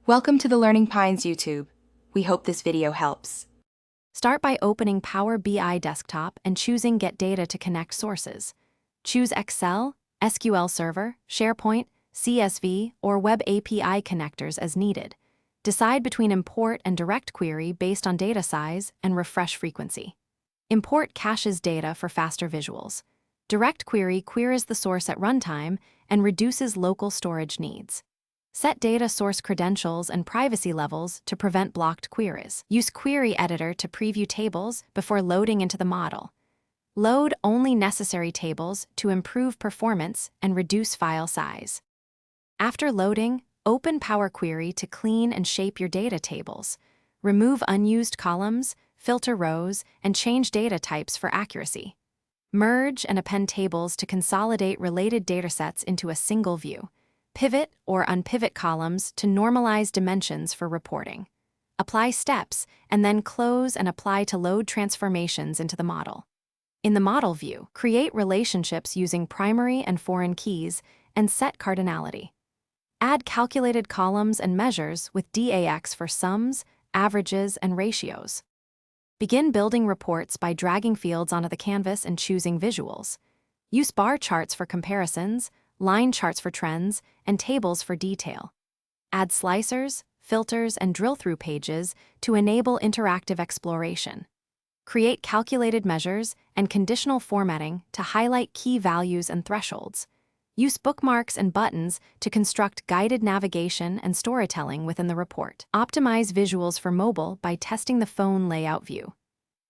Welcome to the Learning Pines YouTube. We hope this video helps. Start by opening Power BI Desktop and choosing Get Data to connect sources. Choose Excel, SQL Server, SharePoint, CSV, or Web API connectors as needed. Decide between import and direct query based on data size and refresh frequency. Import caches data for faster visuals. Direct query queries the source at runtime and reduces local storage needs. Set data source credentials and privacy levels to prevent blocked queries. Use Query Editor to preview tables before loading into the model. Load only necessary tables to improve performance and reduce file size. After loading, open Power Query to clean and shape your data tables. Remove unused columns, filter rows, and change data types for accuracy. Merge and append tables to consolidate related datasets into a single view. Pivot or unpivot columns to normalize dimensions for reporting. Apply steps, and then close and apply to load transformations into the model. In the model view, create relationships using primary and foreign keys and set cardinality. Add calculated columns and measures with DAX for sums, averages, and ratios. Begin building reports by dragging fields onto the canvas and choosing visuals. Use bar charts for comparisons, line charts for trends, and tables for detail. Add slicers, filters, and drill-through pages to enable interactive exploration. Create calculated measures and conditional formatting to highlight key values and thresholds. Use bookmarks and buttons to construct guided navigation and storytelling within the report. Optimize visuals for mobile by testing the phone layout view.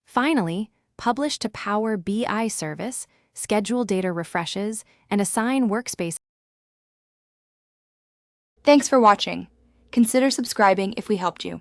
Finally, publish to Power BI service, schedule data refreshes, and assign workspace. Thanks for watching. Consider subscribing if we helped you.